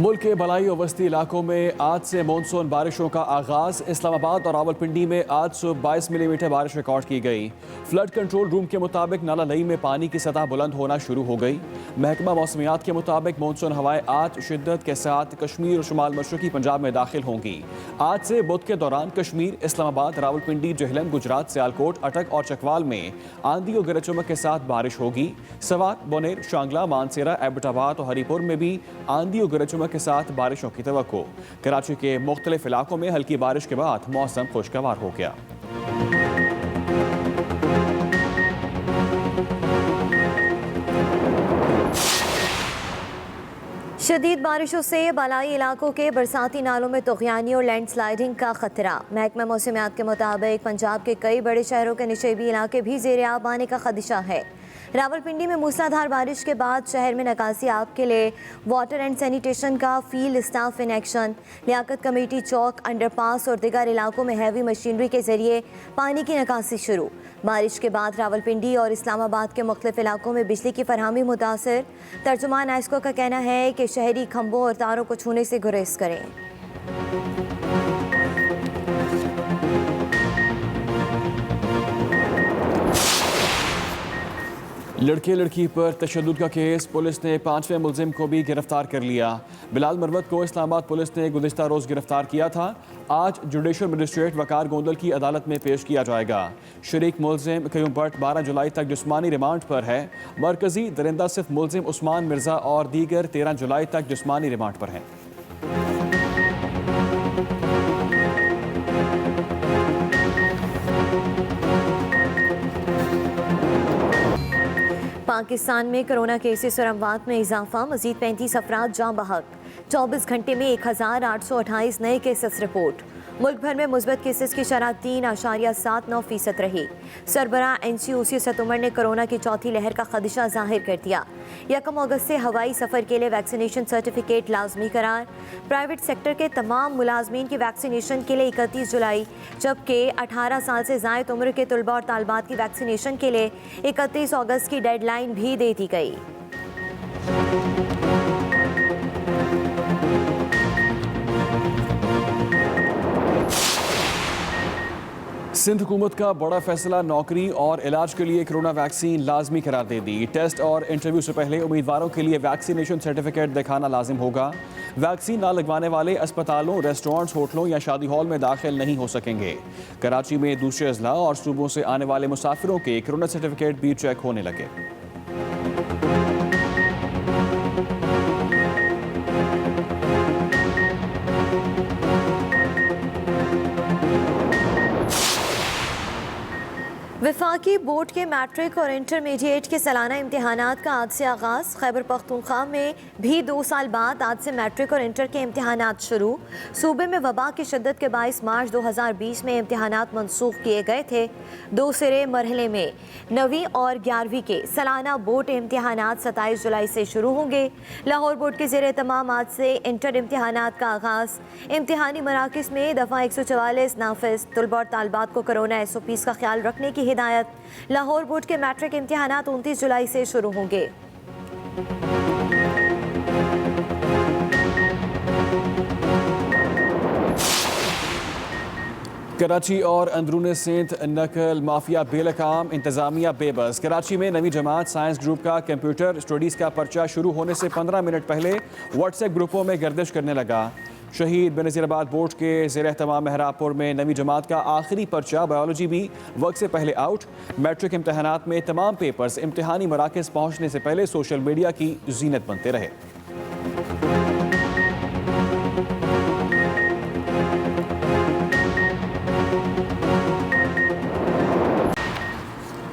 मुल्क के बलाई और वस्ती इलाकों में आज से मानसून बारिशों का आगाज। इस्लामाबाद और रावलपिंडी में आज सुबह 22 मिलीमीटर बारिश रिकॉर्ड की गई। फ्लड कंट्रोल रूम के मुताबिक नाला लई में पानी की सतह बुलंद होना शुरू हो गई। महकमा मौसमियात के मुताबिक मानसून हवाएं आज शिद्दत के साथ कश्मीर और शुमाल मशरकी पंजाब में दाखिल होंगी। आज से बुध के दौरान कश्मीर, इस्लामाबाद, रावलपिंडी, जेहलम, गुजरात, सियालकोट, अटक और चकवाल में आंधी और गरज चमक के साथ बारिश होगी। सवात, बोनेर, शांगला, मानसेरा, एबटाबाद और हरीपुर में भी आंधी और गरज चमक के साथ बारिशों की तवक्को। कराची के मुख्तलिफ इलाकों में हल्की बारिश के बाद मौसम खुशगवार हो गया। शदीद बारिशों से बालाई इलाकों के बरसाती नालों में तुग़यानी और लैंडस्लाइडिंग का खतरा। महकमा मौसमियात के मुताबिक पंजाब के कई बड़े शहरों के निचेबी इलाके भी ज़ेर आब आने का खदशा है। रावलपिंडी में मूसलाधार बारिश के बाद शहर में निकासी आब के लिए वाटर एंड सैनिटेशन का field staff in action. Liaquat committee Chowk, underpass और दीगर इलाकों में हैवी मशीनरी के जरिए पानी की निकासी शुरू। बारिश के बाद रावलपिंडी और इस्लामाबाद के मुख्तलिफ इलाकों में बिजली की फरहमी मुतासर। तर्जुमान आइस्को का कहना है कि शहरी खंभों और तारों को छूने से गुरेज करें। लड़के लड़की पर तशद्दुद का केस, पुलिस ने 5वें मुलजिम को भी गिरफ्तार कर लिया। बिलाल मरवत को इस्लामाबाद पुलिस ने गुज़िश्ता रोज़ गिरफ्तार किया था। आज जुडिशल मजिस्ट्रेट वकार गोंदल की अदालत में पेश किया जाएगा। शरीक मुलजिम क्यूम भट्ट 12 जुलाई तक जिस्मानी रिमांड पर है। मरकजी दरिंदा सिर्फ मुलजिम उस्मान मिर्ज़ा और दीगर 13 जुलाई तक जिस्मानी रिमांड पर हैं। पाकिस्तान में कोरोना केसेस और अमवात में इजाफा, मजीद 35 अफराद जाँ बहक। 24 घंटे में 1828 नए केसेस रिपोर्ट। मुल्क भर में मुस्बत केसेस की शरह 3.79% रही। सरबराह NCOC असद उमर ने कोरोना की चौथी लहर का खदशा जाहिर कर दिया। 1 अगस्त से हवाई सफ़र के लिए वैक्सीनेशन सर्टिफिकेट लाजमी करार। प्राइवेट सेक्टर के तमाम मुलाजमीन की वैक्सीनेशन के लिए 31 जुलाई, जबकि 18 साल से ज़ायद उम्र के तलबा और तालबात की वैक्सीनेशन के लिए 31 अगस्त की डेडलाइन भी दे दी गई। सिंध हुकूमत का बड़ा फैसला, नौकरी और इलाज के लिए कोरोना वैक्सीन लाजमी करार दे दी। टेस्ट और इंटरव्यू से पहले उम्मीदवारों के लिए वैक्सीनेशन सर्टिफिकेट दिखाना लाजिम होगा। वैक्सीन ना लगवाने वाले अस्पतालों, रेस्टोरेंट्स, होटलों या शादी हॉल में दाखिल नहीं हो सकेंगे। कराची में दूसरे अजला और सूबों से आने वाले मुसाफिरों के कोरोना सर्टिफिकेट भी चेक होने लगे। वफाकी बोर्ड के मैट्रिक और इंटरमीडिएट के सालाना इम्तिहानात का आज से आगाज़। खैबर पख्तूनख्वा में भी 2 साल बाद आज से मैट्रिक और इंटर के इम्तिहानात शुरू। सूबे में वबा की शिद्दत के बायस मार्च 2020 में इम्तिहानात मनसूख किए गए थे। दूसरे मरहले में 9वीं और 11वीं के सालाना बोर्ड इम्तिहानात 27 जुलाई से शुरू होंगे। लाहौर बोर्ड के ज़ेर तमाम आज से इंटर इम्तिहानात का आगाज़। इम्तिहानी मराकिज़ में दफ़ा 144 नाफिज। तलबा और तालबात को कोरोना SOPs का ख्याल रखने की हिदायत। लाहौर बोर्ड के मैट्रिक इम्तिहानात 29 जुलाई से शुरू होंगे। कराची और अंदरूनी सिंध नकल माफिया बेलकाम, इंतजामिया बेबस। कराची में 9वीं जमात साइंस ग्रुप का कंप्यूटर स्टडीज़ का पर्चा शुरू होने से 15 मिनट पहले व्हाट्सएप ग्रुपों में गर्दिश करने लगा। शहीद बेनज़ीराबाद बोर्ड के ज़ेर एहतमाम मेहराबपुर में 9वीं जमात का आखिरी पर्चा बायोलॉजी भी वक्त से पहले आउट। मैट्रिक इम्तहानात में तमाम पेपर्स इम्तिहानी मराकज़ पहुँचने से पहले सोशल मीडिया की जीनत बनते रहे।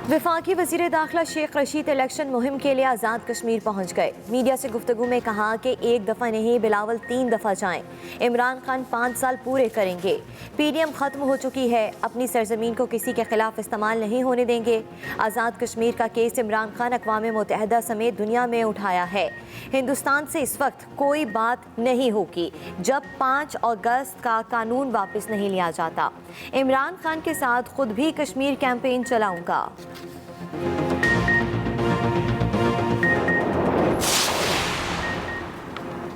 वफाकी वज़ीर दाखिला शेख रशीद इलेक्शन मुहिम के लिए आज़ाद कश्मीर पहुँच गए। मीडिया से गुफ्तगू में कहा कि एक दफ़ा नहीं बिलावल 3 दफ़ा जाएं। इमरान खान 5 साल पूरे करेंगे। PDM ख़त्म हो चुकी है, अपनी सरजमीन को किसी के खिलाफ इस्तेमाल नहीं होने देंगे। आज़ाद कश्मीर का केस इमरान खान अक़वाम मुत्तहिदा समेत दुनिया में उठाया है। हिंदुस्तान से इस वक्त कोई बात नहीं होगी जब 5 अगस्त का कानून वापस नहीं लिया जाता। इमरान खान के साथ खुद भी कश्मीर कैंपेन चलाऊंगा।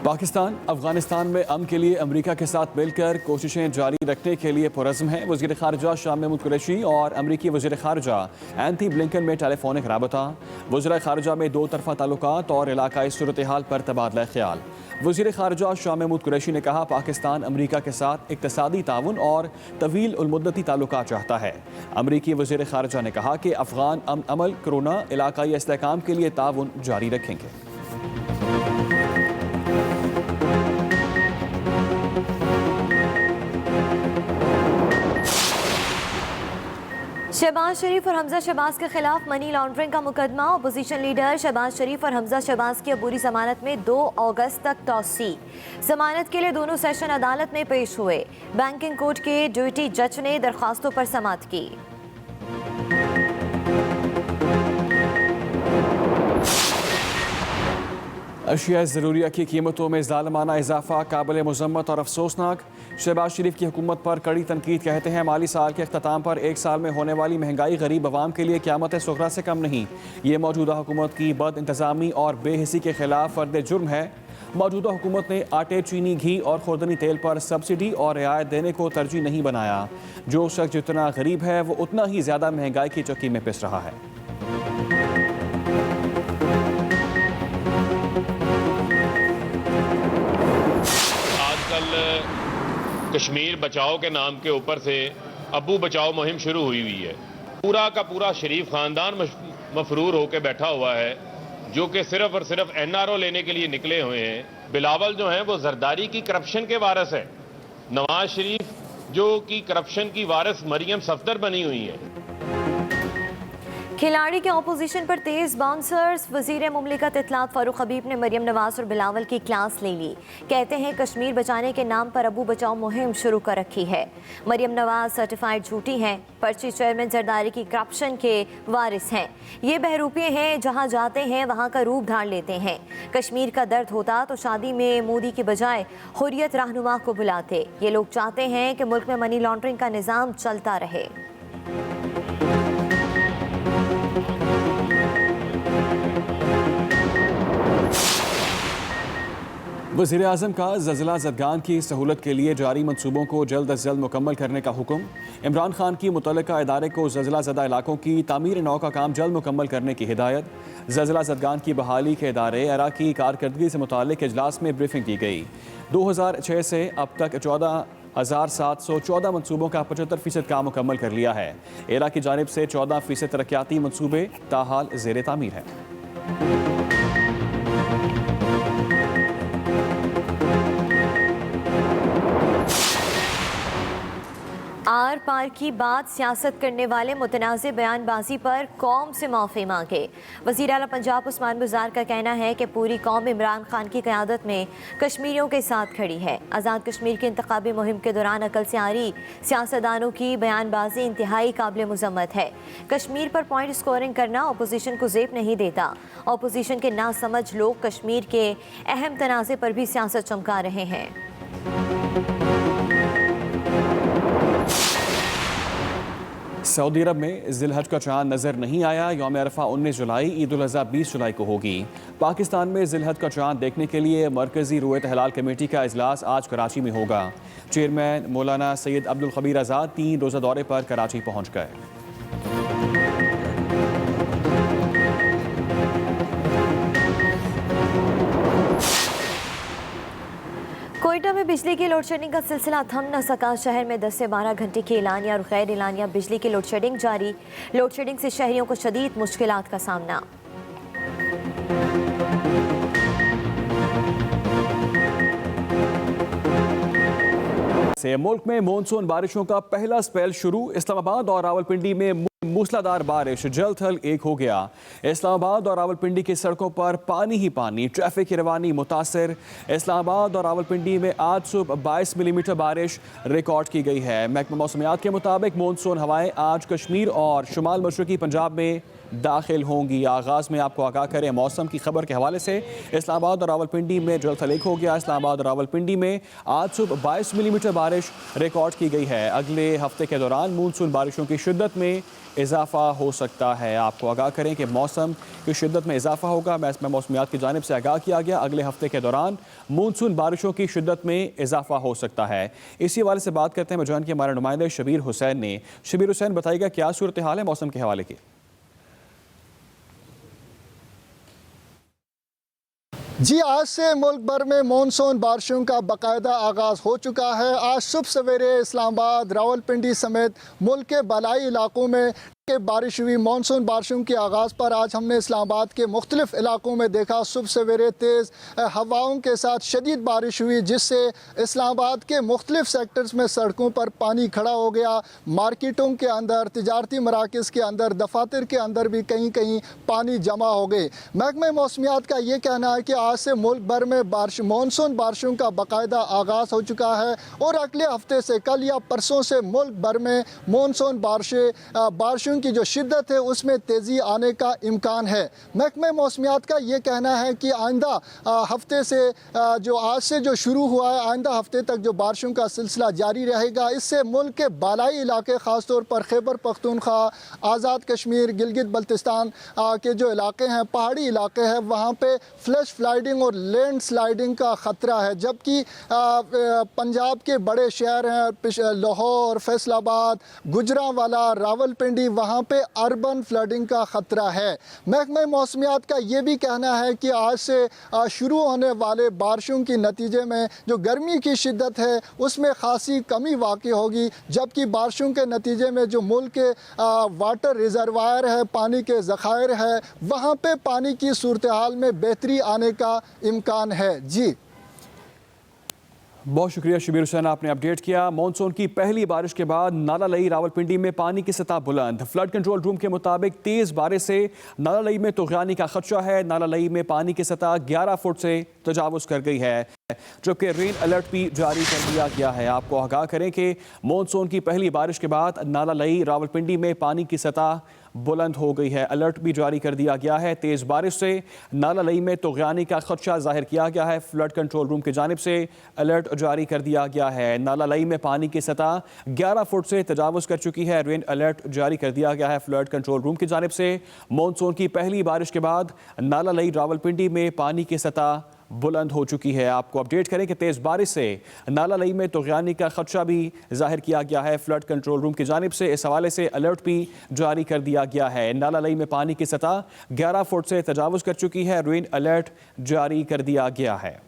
पाकिस्तान अफगानिस्तान में अमन के लिए अमेरिका के साथ मिलकर कोशिशें जारी रखने के लिए पुरज़्म है। वज़ीर ख़ारिजा शाह महमूद कुरैशी और अमरीकी वज़ीर ख़ारिजा एंथनी ब्लिंकन में टेलीफोनिक राबता। वज़ीर ख़ारिजा में दो तरफ़ा ताल्लुकात और इलाकाई सूरत हाल पर तबादला ख्याल। वज़ीर ख़ारिजा शाह महमूद कुरैशी ने कहा, पाकिस्तान अमरीका के साथ इक़्तिसादी ताउन और तवील उल मुद्दती ताल्लुकात चाहता है। अमरीकी वज़ीर ख़ारिजा ने कहा कि अफ़गान अमल कोरोना इलाकाई इस्तेहकाम के लिए ताउन जारी रखेंगे। शहबाज शरीफ और हमजा शहबाज के खिलाफ मनी लॉन्ड्रिंग का मुकदमा। अपोजिशन लीडर शहबाज शरीफ और हमजा शहबाज की अबूरी जमानत में 2 अगस्त तक तौसी। जमानत के लिए दोनों सेशन अदालत में पेश हुए। बैंकिंग कोर्ट के ड्यूटी जज ने दरख्वास्तों पर समाअत की। अशिया ज़रूरिया की कीमतों में ज़ालिमाना इजाफा काबिल मज़म्मत और अफसोसनाक। शहबाज शरीफ की हुकूमत पर कड़ी तनकीद। कहते हैं, माली साल के अख्ताम पर 1 साल में होने वाली महंगाई गरीब अवाम के लिए क़यामत सुग़रा से कम नहीं। ये मौजूदा हुकूमत की बद इंतज़ामी और बेहिसी के खिलाफ फर्द जुर्म है। मौजूदा हुकूमत ने आटे, चीनी, घी और खुर्दनी तेल पर सब्सिडी और रियायत देने को तरजीह नहीं बनाया। जो शख्स जितना गरीब है वो उतना ही ज़्यादा महंगाई की चक्की में पिस रहा है। कश्मीर बचाओ के नाम के ऊपर से अब्बू बचाओ मुहिम शुरू हुई है। पूरा का पूरा शरीफ खानदान मफरूर होकर बैठा हुआ है, जो कि सिर्फ और सिर्फ NRO लेने के लिए निकले हुए हैं। बिलावल जो हैं वो जरदारी की करप्शन के वारिस है। नवाज शरीफ जो कि करप्शन की वारिस मरियम सफदर बनी हुई है। खिलाड़ी के ऑपोजिशन पर तेज बाउंसर्स। वजीर मुमलिकत इत्तलात फारूक हबीब ने मरियम नवाज और बिलावल की क्लास ले ली। कहते हैं, कश्मीर बचाने के नाम पर अबू बचाओ मुहिम शुरू कर रखी है। मरियम नवाज सर्टिफाइड झूठी हैं। पर्ची चेयरमैन जरदारी की करप्शन के वारिस हैं। ये बहरूपिये हैं, जहां जाते हैं वहां का रूप धार लेते हैं। कश्मीर का दर्द होता तो शादी में मोदी की बजाय हुर्रियत रहनुमा को बुलाते। ये लोग चाहते हैं कि मुल्क में मनी लॉन्ड्रिंग का निज़ाम चलता रहे। वज़ीर आज़म का ज़लज़ला ज़दगान की सहूलत के लिए जारी मंसूबों को जल्द अज जल्द मुकम्मल करने का हुक्म। इमरान खान की मुतल्लिका इदारे को ज़लज़ला ज़दा इलाकों की तामीर नौ का काम जल्द मुकम्मल करने की हिदायत। ज़लज़ला ज़दगान की बहाली के इदारे अरा की कारकर्दगी से मुताल्लिक़ इजलास में ब्रीफिंग की गई। 2006 से अब तक 14,714 मनसूबों का 75% काम मुकम्मल कर लिया है। एरा की जानिब से 14% तरक्याती मनसूबे ताहाल ज़ेर तामीर हैं। आर पार की बात सियासत करने वाले मुतनाज़ बयानबाजी पर कौम से माफ़ी मांगे। वज़ीर आला पंजाब उस्मान बुज़दार का कहना है कि पूरी कौम इमरान खान की क़यादत में कश्मीरियों के साथ खड़ी है। आज़ाद कश्मीर की इंतखाबी मुहिम के दौरान अकल से आरी सियासतदानों की बयानबाजी इंतहाई काबिल मुज़म्मत है। कश्मीर पर पॉइंट स्कोरिंग करना अपोजिशन को ज़ेब नहीं देता। अपोजिशन के नासमझ लोग कश्मीर के अहम तनाज़े पर भी सियासत चमका रहे हैं। सऊदी अरब में ज़िलहज का चांद नज़र नहीं आया। यौम अरफा 19 जुलाई, ईद उल अज़हा 20 जुलाई को होगी। पाकिस्तान में ज़िलहज का चांद देखने के लिए मरकज़ी रुयत हिलाल कमेटी का इजलास आज कराची में होगा। चेयरमैन मौलाना सैयद अब्दुल खबीर आज़ाद 3 रोज़ा दौरे पर कराची पहुँच गए। कोयटा में बिजली की लोड शेडिंग का सिलसिला थम न सका। शहर में 10 से 12 घंटे की एलानिया और गैर एलानिया बिजली की लोड शेडिंग जारी। लोड शेडिंग से शहरियों को शदीद मुश्किलात का सामना। से मुल्क में मानसून बारिशों का पहला स्पेल शुरू। इस्लामाबाद और रावलपिंडी में मूसलाधार बारिश, जल थल एक हो गया। इस्लामाबाद और रावलपिंडी की सड़कों पर पानी ही पानी, ट्रैफिक की रवानी मुतासर। इस्लामाबाद और रावलपिंडी में आज सुबह 22 मिलीमीटर बारिश रिकॉर्ड की गई है। महकमा मौसमियात के मुताबिक मानसून हवाएं आज कश्मीर और शुमाल मशरकी पंजाब में दाखिल होंगी। आगाज़ में आपको आगाह करें मौसम की खबर के हवाले से, इस्लामाबाद और रावलपिंडी में जल थलेक हो गया। इस्लामाबाद और रावलपिंडी में आज सुबह 22 मिलीमीटर बारिश रिकॉर्ड की गई है। अगले हफ्ते के दौरान मानसून बारिशों की शिद्दत में इजाफा हो सकता है। आपको आगाह करें कि मौसम की शिद्दत में इजाफा होगा। महकमा मौसमियात की जानिब से आगाह किया गया अगले हफ्ते के दौरान मानसून बारिशों की शिद्दत में इजाफा हो सकता है। इसी हवाले से बात करते हैं मजान के हमारे नुमाइंदे शबीर हुसैन ने। शबीर हुसैन, बताइएगा क्या सूरत हाल है मौसम के हवाले की? जी, आज से मुल्क भर में मानसून बारिशों का बाकायदा आगाज़ हो चुका है। आज सुबह सवेरे इस्लामाबाद, रावलपिंडी समेत मुल्क के बलाई इलाकों में बारिश हुई। मानसून बारिशों के आगाज़ पर आज हमने इस्लामाबाद के मुख्तलिफ इलाकों में देखा सुबह सवेरे तेज़ हवाओं के साथ शदीद बारिश हुई, जिससे इस्लामाबाद के मुख्तलिफ सेक्टर्स में सड़कों पर पानी खड़ा हो गया। मार्केटों के अंदर, तिजारती मराकज़ के अंदर, दफातर के अंदर भी कहीं कहीं पानी जमा हो गए। महकमा मौसमियात का ये कहना है कि आज से मुल्क भर में मानसून बारिशों का बाकायदा आगाज़ हो चुका है और अगले हफ्ते से कल या परसों से मुल्क भर में मानसून बारिशों की जो शिद्दत है उसमें तेज़ी आने का इम्कान है। महकमा मौसमियात का ये कहना है कि आइंदा हफ्ते से जो आज से जो शुरू हुआ है, आइंदा हफ्ते तक जो बारिशों का सिलसिला जारी रहेगा। इससे मुल्क के बालाई इलाके, ख़ास तौर पर खैबर पख्तूनख्वा, आज़ाद कश्मीर, गिलगित बल्तिस्तान के जो इलाके हैं, पहाड़ी इलाके हैं, वहाँ पे फ्लैश फ्लाइडिंग और लैंड स्लाइडिंग का ख़तरा है। जबकि पंजाब के बड़े शहर हैं लाहौर, फैसलाबाद, गुजरांवाला, रावलपिंडी, वहाँ पे अर्बन फ्लडिंग का ख़तरा है। महकमा मौसमियात का ये भी कहना है कि आज से शुरू होने वाले बारिशों के नतीजे में जो गर्मी की शिद्दत है उसमें खासी कमी वाक़ई होगी, जबकि बारिशों के नतीजे में जो मुल्क के वाटर रिजर्वायर है, पानी के ज़खायर है, वहाँ पे पानी की सूरत हाल में बेहतरी आने का इम्कान है। जी, बहुत शुक्रिया शबीर हुसैन, आपने अपडेट किया। मानसून की पहली बारिश के बाद नाला लई रावलपिंडी में पानी की सतह बुलंद। फ्लड कंट्रोल रूम के मुताबिक तेज़ बारिश से नाला लई में तुग़यानी का खदशा है। नाला लई में पानी की सतह 11 फुट से तजावुज़ कर गई है, जबकि रेन अलर्ट भी जारी कर दिया गया है। आपको आगाह करें कि मानसून की पहली बारिश के बाद नाला लई रावलपिंडी में पानी की सतह बुलंद हो गई है। अलर्ट भी जारी कर दिया गया है। तेज़ बारिश से नाला लई में तुग़यानी का खदशा जाहिर किया गया है। फ्लड कंट्रोल रूम की जानिब से अलर्ट जारी कर दिया गया है। नाला लई में पानी की सतह 11 फुट से तजावुज़ कर चुकी है। रेन अलर्ट जारी कर दिया गया है फ्लड कंट्रोल रूम की जानिब से। मानसून की पहली बारिश के बाद नाला लई रावलपिंडी में पानी की सतह बुलंद हो चुकी है। आपको अपडेट करें कि तेज़ बारिश से नाला लई में तुग़यानी का खदशा भी जाहिर किया गया है फ्लड कंट्रोल रूम की जानिब से। इस हवाले से अलर्ट भी जारी कर दिया गया है। नाला लई में पानी की सतह 11 फुट से तजावुज़ कर चुकी है। रेन अलर्ट जारी कर दिया गया है।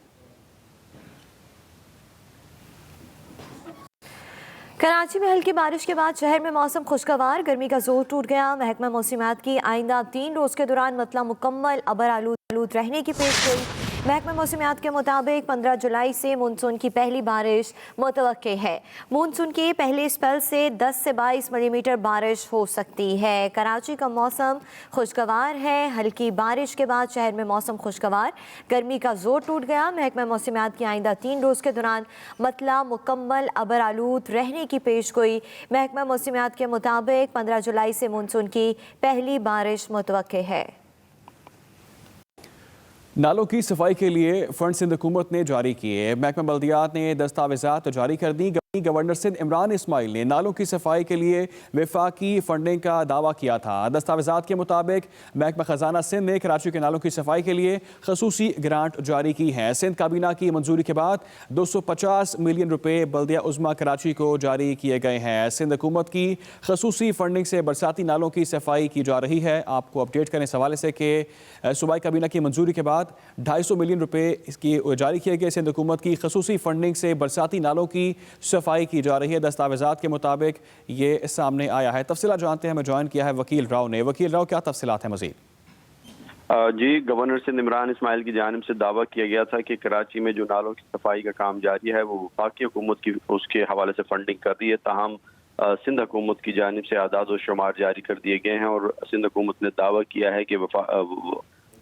कराची में हल्की बारिश के बाद शहर में मौसम खुशगवार, गर्मी का जोर टूट गया। महकमा मौसमियात की आइंदा 3 रोज़ के दौरान मतलब मुकम्मल अबर आलूद रहने की पेशगोई। महकमा मौसमियात के मुताबिक 15 जुलाई से मानसून की पहली बारिश मुतवक्के है। मानसून के पहले स्पेल से 10 से 22 मिलीमीटर बारिश हो सकती है। कराची का मौसम खुशगवार है। हल्की बारिश के बाद शहर में मौसम खुशगवार, गर्मी का जोर टूट गया। महकमा मौसमियात की आइंदा 3 रोज़ के दौरान मतलब मुकम्मल अबर आलूद रहने की पेशगोई। महकमा मौसमियात के मुताबिक 15 जुलाई से मानसून की पहली बारिश मुतवक्के है। नालों की सफाई के लिए फंड सिंध हुकूमत ने जारी किए। महकमा बल्दियात ने दस्तावेजात जारी कर दी। गवर्नर सिंध इमरान इस्माइल ने नालों की सफाई के लिए वफाकी फंडिंग का दावा किया था। दस्तावेजात के मुताबिक महकमा खजाना सिंध ने कराची के नालों की सफाई के लिए खसूसी ग्रांट जारी की है। सिंध काबीना की मंजूरी के बाद 250 मिलियन रुपए बल्दिया उज़्मा कराची को जारी किए गए हैं। सिंध हुकूमत की खसूसी फंडिंग से बरसाती नालों की सफाई की जा रही है। आपको अपडेट करें इस हवाले से कि सूबाई काबीना की मंजूरी के बाद 250 मिलियन रुपए इसकी जारी किए गए। सिंध हुकूमत की खसूसी फंडिंग से बरसाती नालों की सफाई की जा रही है। दस्तावेजात के मुताबिक ये सामने आया है। तफसीलात जानते हैं, हमें ज्वाइन किया है वकील राव ने। वकील राव, क्या तफसीलात हैं मजीद? जी, गवर्नर सिंध इमरान इस्माइल की जानिब से दावा किया गया था कि कराची में जो नालों की सफाई का काम जारी है वो वफाकी हुकूमत की उसके हवाले से फंडिंग कर रही है। ताहम सिंध हुकूमत की जानिब से आदाद व शुमार जारी कर दिए गए हैं और सिंध हुकूमत ने दावा किया है कि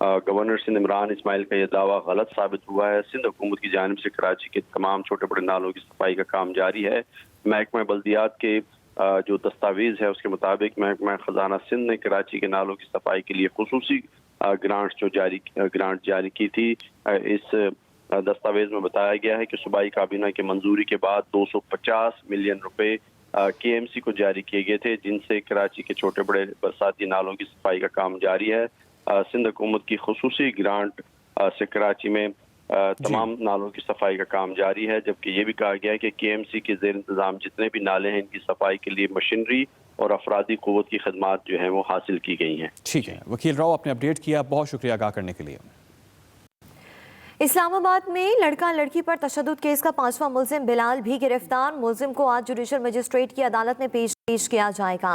गवर्नर सिंध इमरान इस्माइल का यह दावा गलत साबित हुआ है। सिंध हुकूमत की जानिब से कराची के तमाम छोटे बड़े नालों की सफाई का काम जारी है। महकमा बल्दियात के जो दस्तावेज है उसके मुताबिक महकमा खजाना सिंध ने कराची के नालों की सफाई के लिए खुसूसी ग्रांट जारी की थी। इस दस्तावेज में बताया गया है कि सूबाई काबीना की मंजूरी के बाद 250 मिलियन रुपए KMC को जारी किए गए थे, जिनसे कराची के छोटे बड़े बरसाती नालों की सफाई का काम जारी है। सिंध हुकूमत की खुसूसी ग्रांट से कराची में तमाम नालों की सफाई का काम जारी है, जबकि ये भी कहा गया है कि KMC के ज़ेर इंतजाम जितने भी नाले हैं इनकी सफाई के लिए मशीनरी और अफरादी क़ुव्वत की खदमात जो है वो हासिल की गई हैं। ठीक है, वकील राव आपने अपडेट किया, बहुत शुक्रिया आगाह करने के लिए। इस्लामाबाद में लड़का लड़की पर तशद्दुद केस का 5वां मुल्जिम बिलाल भी गिरफ्तार। मुल्जिम को आज जुडिशल मजिस्ट्रेट की अदालत में पेश किया जाएगा।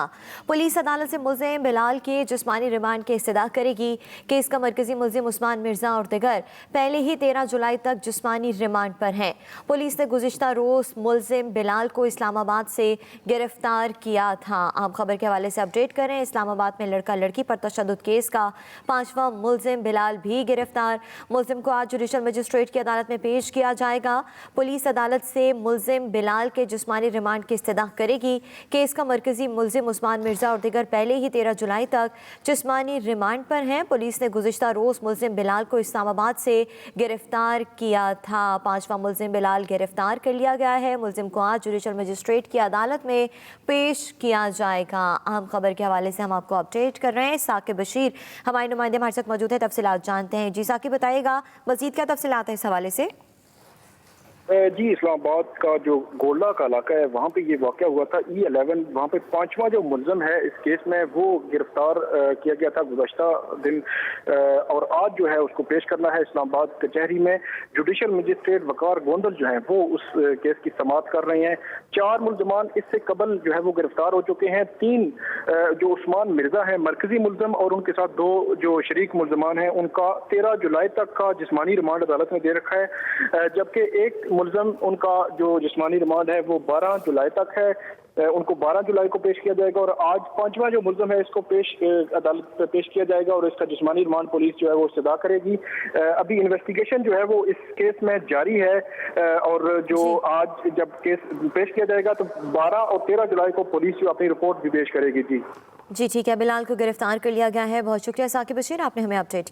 पुलिस अदालत से मुल्जिम बिलाल के जिस्मानी रिमांड की इस्तदा करेगी। केस का मरकजी मुल्जिम उस्मान मिर्जा और दिगर पहले ही 13 जुलाई तक जिस्मानी रिमांड पर हैं। पुलिस ने गुज़िश्ता रोज़ मुल्जिम बिलाल को इस्लामाबाद से गिरफ्तार किया था। आप खबर के हवाले से अपडेट करें। इस्लामाबाद में लड़का लड़की पर तशद्दुद केस का 5वां मुल्जिम बिलाल भी गिरफ्तार। मुल्जिम को आज जुडिशल मजिस्ट्रेट की अदालत में पेश किया जाएगा। पुलिस अदालत से मुल्जिम बिलाल के जिस्मानी रिमांड की इस्तदा करेगी। केस का मरकजी मुल्जिम उस्मान मिर्जा और दिगर पहले ही 13 जुलाई तक जिस्मानी रिमांड पर हैं। पुलिस ने गुज़िश्ता रोज़ मुल्जिम बिलाल को इस्लामाबाद से गिरफ्तार किया था। 5वां मुल्जिम बिलाल गिरफ्तार कर लिया गया है। मुल्जिम को आज जुडिशल मजिस्ट्रेट की अदालत में पेश किया जाएगा। अहम खबर के हवाले से हम आपको अपडेट कर रहे हैं। साकिब बशीर हमारे नुमाइंदे हमारे साथ मौजूद है, तफसीलात जानते हैं। जी साकिब, बताइएगा मज़ीद क्या तफसीलात है इस हवाले से? जी, इस्लामाबाद का जो गोला का इलाका है वहाँ पे ये वाक़या हुआ था। E11 वहाँ पे 5वां जो मुल्ज़िम है इस केस में वो गिरफ्तार किया गया था गुज़श्ता दिन, और आज जो है उसको पेश करना है इस्लामाबाद कचहरी में। जुडिशल मजिस्ट्रेट वकार गोंदल जो है वो उस केस की समाअत कर रहे हैं। 4 मुल्ज़िमान इससे कबल जो है वो गिरफ्तार हो चुके हैं। 3 जो उस्मान मिर्जा है मरकजी मुल्ज़िम और उनके साथ 2 जो शरीक मुल्ज़िमान हैं उनका 13 जुलाई तक का जिस्मानी रिमांड अदालत में दे रखा है, जबकि एक मुल्ज़िम उनका जो जिस्मानी रिमांड है वो 12 जुलाई तक है। उनको 12 जुलाई को पेश किया जाएगा और आज 5वां जो मुल्ज़िम है इसको अदालत में पेश किया जाएगा और इसका जिस्मानी रिमांड पुलिस जो है वो इस्तदा करेगी। अभी इन्वेस्टिगेशन जो है वो इस केस में जारी है और जो आज जब केस पेश किया जाएगा तो 12 और 13 जुलाई को पुलिस जो अपनी रिपोर्ट भी पेश करेगी। जी ठीक है, बिलाल को गिरफ्तार कर लिया गया है। बहुत शुक्रिया साकिब बशीर, आपने हमें अपडेट